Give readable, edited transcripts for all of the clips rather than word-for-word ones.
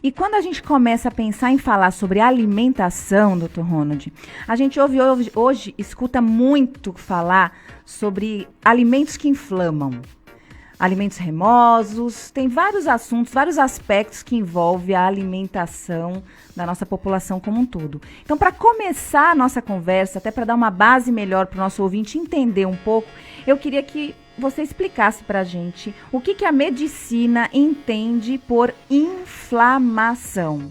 E quando a gente começa a pensar em falar sobre alimentação, Dr. Ronald, a gente hoje escuta muito falar sobre alimentos que inflamam. Alimentos remosos, tem vários assuntos, vários aspectos que envolvem a alimentação da nossa população como um todo. Então, para começar a nossa conversa, até para dar uma base melhor para o nosso ouvinte entender um pouco, eu queria que você explicasse para a gente o que a medicina entende por inflamação.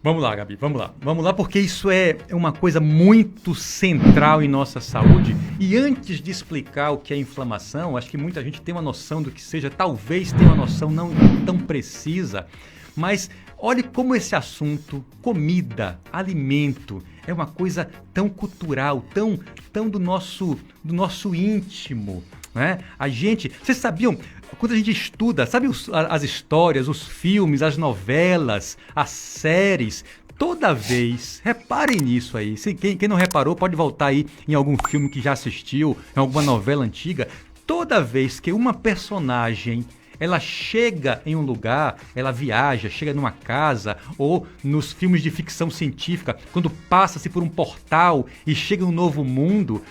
Vamos lá, Gabi, vamos lá. Vamos lá, porque isso é uma coisa muito central em nossa saúde. E antes de explicar o que é inflamação, acho que muita gente tem uma noção do que seja, talvez tenha uma noção não tão precisa, mas olhe como esse assunto, comida, alimento, é uma coisa tão cultural, tão do nosso íntimo, né? Vocês sabiam, quando a gente estuda, sabe as histórias, os filmes, as novelas, as séries, toda vez, reparem nisso aí, quem não reparou pode voltar aí em algum filme que já assistiu, em alguma novela antiga, toda vez que uma personagem ela chega em um lugar, ela viaja, chega numa casa, ou nos filmes de ficção científica, quando passa-se por um portal e chega em um novo mundo,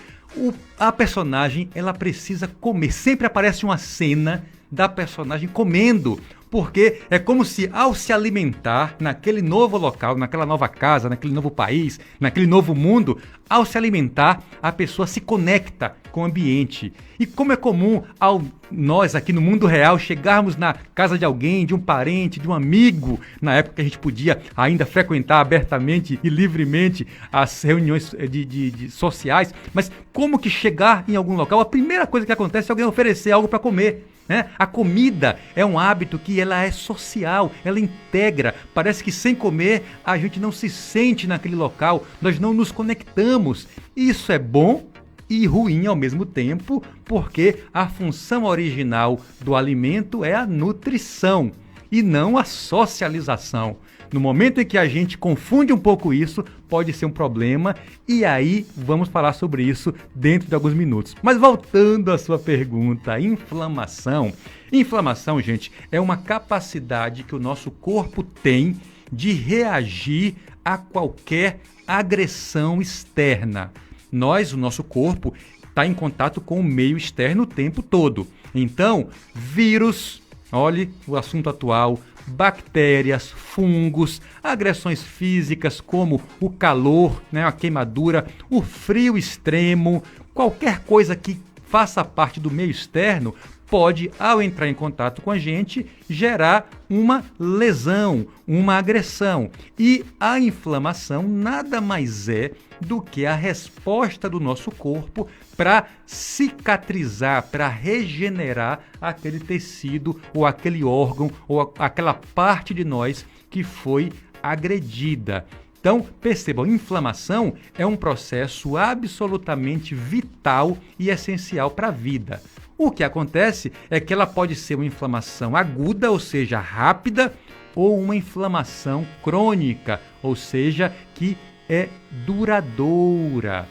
a personagem ela precisa comer. Sempre aparece uma cena da personagem comendo, porque é como se ao se alimentar naquele novo local, naquela nova casa, naquele novo país, naquele novo mundo, ao se alimentar, a pessoa se conecta com o ambiente. E como é comum nós aqui no mundo real chegarmos na casa de alguém, de um parente, de um amigo, na época que a gente podia ainda frequentar abertamente e livremente as reuniões sociais, mas como que chegar em algum local, a primeira coisa que acontece é alguém oferecer algo para comer. A comida é um hábito que ela é social, ela integra. Parece que sem comer a gente não se sente naquele local, nós não nos conectamos. Isso é bom e ruim ao mesmo tempo, porque a função original do alimento é a nutrição e não a socialização. No momento em que a gente confunde um pouco isso, pode ser um problema, e aí vamos falar sobre isso dentro de alguns minutos. Mas voltando à sua pergunta, inflamação. Inflamação, gente, é uma capacidade que o nosso corpo tem de reagir a qualquer agressão externa. O nosso corpo, está em contato com o meio externo o tempo todo. Então, vírus, olhe o assunto atual, bactérias, fungos, agressões físicas como o calor, a queimadura, o frio extremo, qualquer coisa que faça parte do meio externo pode, ao entrar em contato com a gente, gerar uma lesão, uma agressão. E a inflamação nada mais é do que a resposta do nosso corpo para cicatrizar, para regenerar aquele tecido ou aquele órgão ou aquela parte de nós que foi agredida. Então, percebam, inflamação é um processo absolutamente vital e essencial para a vida. O que acontece é que ela pode ser uma inflamação aguda, ou seja, rápida, ou uma inflamação crônica, ou seja, que é duradoura.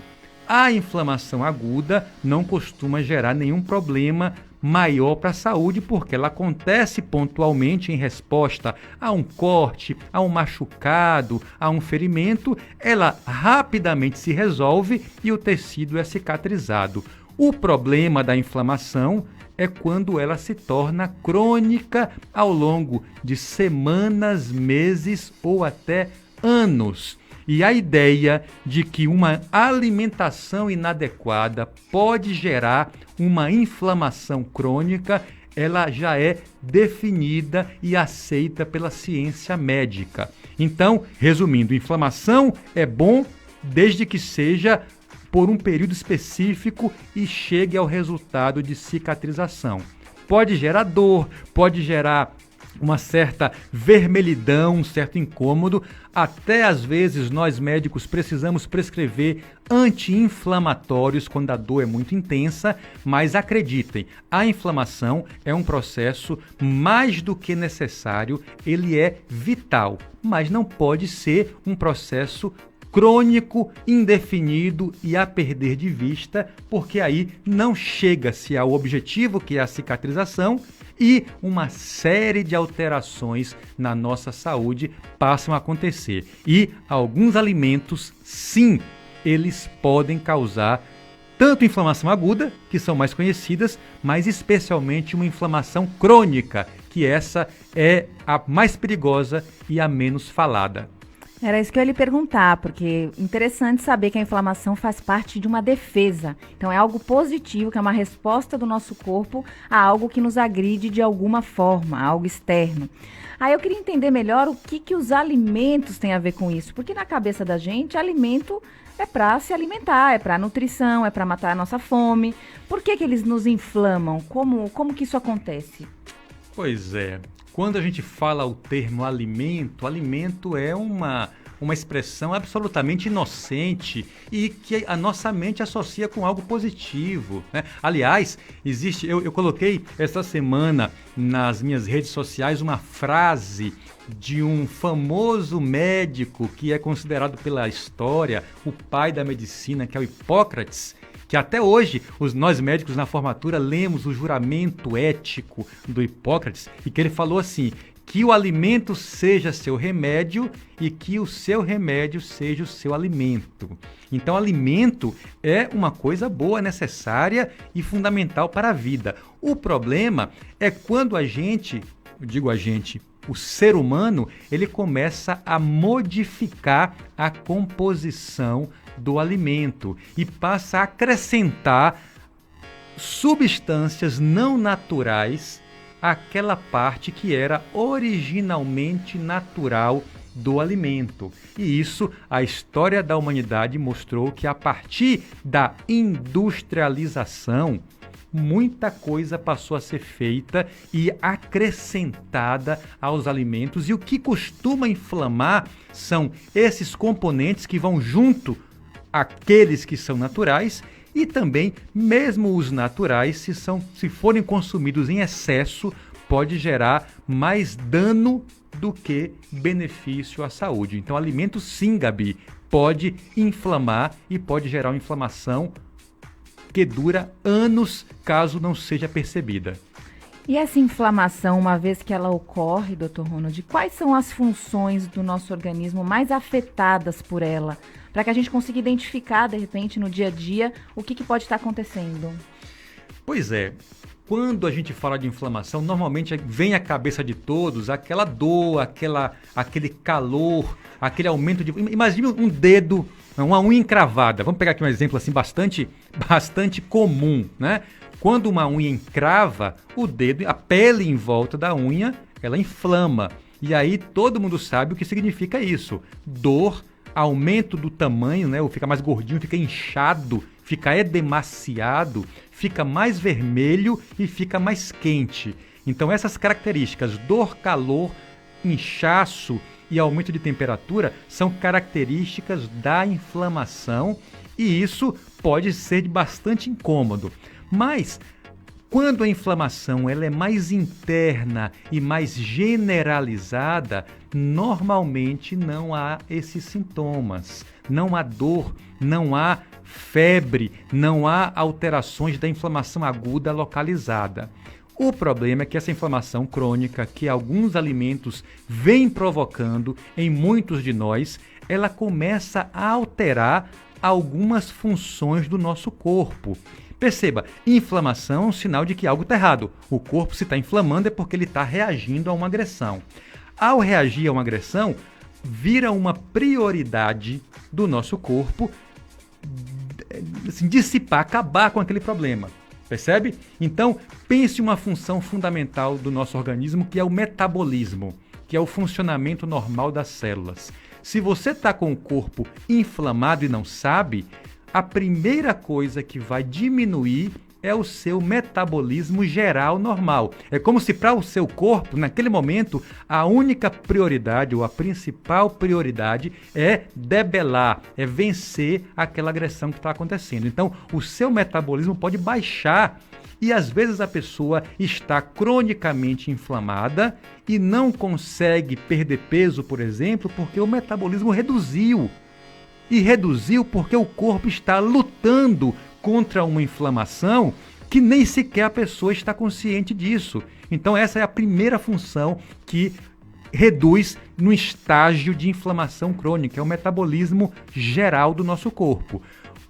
A inflamação aguda não costuma gerar nenhum problema maior para a saúde, porque ela acontece pontualmente em resposta a um corte, a um machucado, a um ferimento, ela rapidamente se resolve e o tecido é cicatrizado. O problema da inflamação é quando ela se torna crônica ao longo de semanas, meses ou até anos. E a ideia de que uma alimentação inadequada pode gerar uma inflamação crônica, ela já é definida e aceita pela ciência médica. Então, resumindo, inflamação é bom desde que seja por um período específico e chegue ao resultado de cicatrização. Pode gerar dor, pode gerar uma certa vermelhidão, um certo incômodo. Até às vezes nós médicos precisamos prescrever anti-inflamatórios quando a dor é muito intensa, mas acreditem, a inflamação é um processo mais do que necessário, ele é vital, mas não pode ser um processo crônico, indefinido e a perder de vista, porque aí não chega-se ao objetivo, que é a cicatrização, e uma série de alterações na nossa saúde passam a acontecer. E alguns alimentos, sim, eles podem causar tanto inflamação aguda, que são mais conhecidas, mas especialmente uma inflamação crônica, que essa é a mais perigosa e a menos falada. Era isso que eu ia lhe perguntar, porque é interessante saber que a inflamação faz parte de uma defesa. Então é algo positivo, que é uma resposta do nosso corpo a algo que nos agride de alguma forma, algo externo. Aí eu queria entender melhor o que os alimentos têm a ver com isso, porque na cabeça da gente, alimento é para se alimentar, é para nutrição, é para matar a nossa fome. Por que eles nos inflamam? Como que isso acontece? Pois é, quando a gente fala o termo alimento, alimento é uma expressão absolutamente inocente e que a nossa mente associa com algo positivo, né? Aliás, eu coloquei essa semana nas minhas redes sociais uma frase de um famoso médico que é considerado pela história o pai da medicina, que é o Hipócrates, que até hoje nós médicos na formatura lemos o juramento ético do Hipócrates e que ele falou assim: que o alimento seja seu remédio e que o seu remédio seja o seu alimento. Então, alimento é uma coisa boa, necessária e fundamental para a vida. O problema é quando o ser humano, ele começa a modificar a composição do alimento e passa a acrescentar substâncias não naturais àquela parte que era originalmente natural do alimento. E isso, a história da humanidade mostrou que a partir da industrialização, muita coisa passou a ser feita e acrescentada aos alimentos. E o que costuma inflamar são esses componentes que vão junto àqueles que são naturais e também, mesmo os naturais, se forem consumidos em excesso, pode gerar mais dano do que benefício à saúde. Então, alimento sim, Gabi, pode inflamar e pode gerar uma inflamação que dura anos caso não seja percebida. E essa inflamação, uma vez que ela ocorre, Dr. Ronald, quais são as funções do nosso organismo mais afetadas por ela? Para que a gente consiga identificar, de repente, no dia a dia, o que pode estar acontecendo. Pois é, quando a gente fala de inflamação, normalmente vem à cabeça de todos aquela dor, aquele calor, aquele aumento de... Imagine um dedo, uma unha encravada. Vamos pegar aqui um exemplo assim bastante comum, né? Quando uma unha encrava, o dedo, a pele em volta da unha, ela inflama. E aí todo mundo sabe o que significa isso. Dor, aumento do tamanho, né? Ou fica mais gordinho, fica inchado, fica edemaciado, fica mais vermelho e fica mais quente. Então essas características, dor, calor, inchaço e aumento de temperatura, são características da inflamação e isso pode ser de bastante incômodo. Mas quando a inflamação ela é mais interna e mais generalizada, normalmente não há esses sintomas. Não há dor, não há febre, não há alterações da inflamação aguda localizada. O problema é que essa inflamação crônica que alguns alimentos vêm provocando em muitos de nós, ela começa a alterar algumas funções do nosso corpo. Perceba, inflamação é um sinal de que algo está errado. O corpo, se está inflamando, é porque ele está reagindo a uma agressão. Ao reagir a uma agressão, vira uma prioridade do nosso corpo assim, dissipar, acabar com aquele problema. Percebe? Então, pense uma função fundamental do nosso organismo, que é o metabolismo, que é o funcionamento normal das células. Se você está com o corpo inflamado e não sabe, a primeira coisa que vai diminuir é o seu metabolismo geral normal. É como se para o seu corpo, naquele momento, a única prioridade ou a principal prioridade é debelar, é vencer aquela agressão que está acontecendo. Então, o seu metabolismo pode baixar e às vezes a pessoa está cronicamente inflamada e não consegue perder peso, por exemplo, porque o metabolismo reduziu. E reduziu porque o corpo está lutando contra uma inflamação que nem sequer a pessoa está consciente disso. Então essa é a primeira função que reduz no estágio de inflamação crônica, é o metabolismo geral do nosso corpo.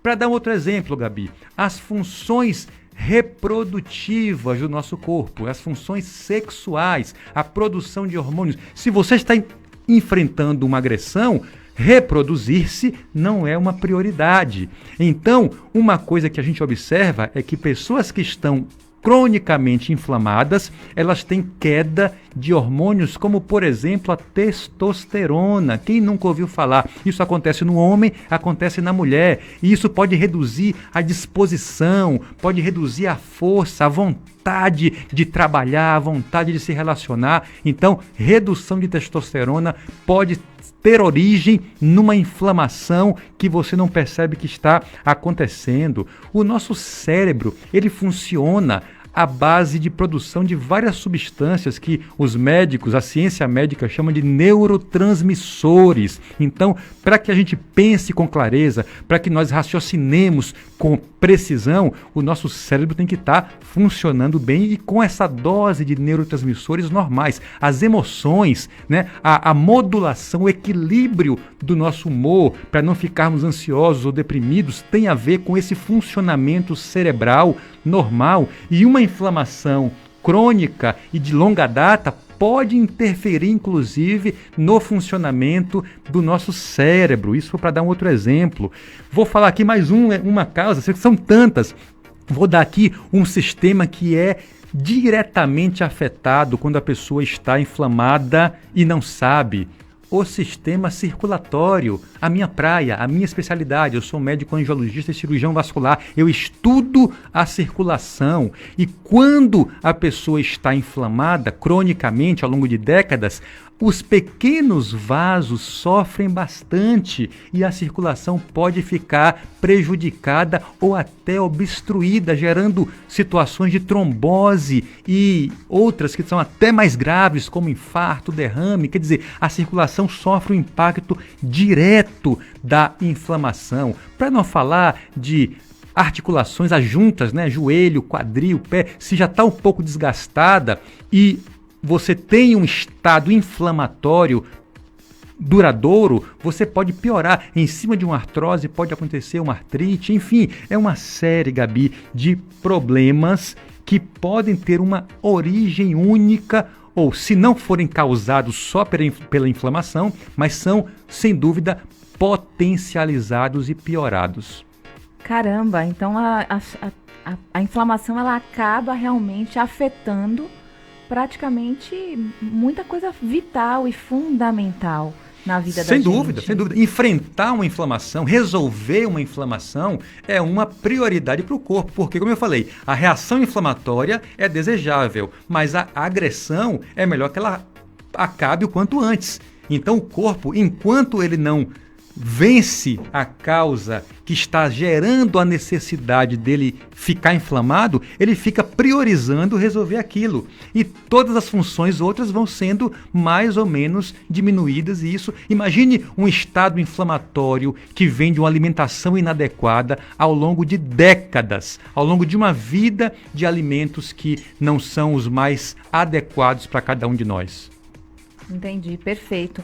Para dar um outro exemplo, Gabi, as funções reprodutivas do nosso corpo, as funções sexuais, a produção de hormônios. Se você está enfrentando uma agressão, reproduzir-se não é uma prioridade. Então, uma coisa que a gente observa é que pessoas que estão cronicamente inflamadas, elas têm queda de hormônios como, por exemplo, a testosterona. Quem nunca ouviu falar? Isso acontece no homem, acontece na mulher. E isso pode reduzir a disposição, pode reduzir a força, a vontade de trabalhar, a vontade de se relacionar. Então, redução de testosterona pode ter origem numa inflamação que você não percebe que está acontecendo. O nosso cérebro, ele funciona à base de produção de várias substâncias que os médicos, a ciência médica chama de neurotransmissores. Então, para que a gente pense com clareza, para que nós raciocinemos com precisão, o nosso cérebro tem que estar funcionando bem e com essa dose de neurotransmissores normais. As emoções, né, a modulação, o equilíbrio do nosso humor, para não ficarmos ansiosos ou deprimidos, tem a ver com esse funcionamento cerebral normal. E uma inflamação crônica e de longa data pode interferir, inclusive, no funcionamento do nosso cérebro. Isso para dar um outro exemplo. Vou falar aqui mais uma causa, são tantas. Vou dar aqui um sistema que é diretamente afetado quando a pessoa está inflamada e não sabe. O sistema circulatório, a minha praia, a minha especialidade. Eu sou médico angiologista e cirurgião vascular. Eu estudo a circulação. E quando a pessoa está inflamada cronicamente ao longo de décadas, os pequenos vasos sofrem bastante e a circulação pode ficar prejudicada ou até obstruída, gerando situações de trombose e outras que são até mais graves, como infarto, derrame. Quer dizer, a circulação sofre um impacto direto da inflamação. Para não falar de articulações, as juntas, né? Joelho, quadril, pé, se já está um pouco desgastada e você tem um estado inflamatório duradouro, você pode piorar. Em cima de uma artrose pode acontecer uma artrite, enfim, é uma série, Gabi, de problemas que podem ter uma origem única ou, se não forem causados só pela inflamação, mas são, sem dúvida, potencializados e piorados. Caramba, então a inflamação ela acaba realmente afetando praticamente muita coisa vital e fundamental na vida da gente. Sem dúvida. Enfrentar uma inflamação, resolver uma inflamação é uma prioridade para o corpo, porque, como eu falei, a reação inflamatória é desejável, mas a agressão é melhor que ela acabe o quanto antes. Então o corpo, enquanto ele não vence a causa que está gerando a necessidade dele ficar inflamado, ele fica priorizando resolver aquilo. E todas as funções outras vão sendo mais ou menos diminuídas. E isso, imagine um estado inflamatório que vem de uma alimentação inadequada ao longo de décadas, ao longo de uma vida de alimentos que não são os mais adequados para cada um de nós. Entendi, perfeito.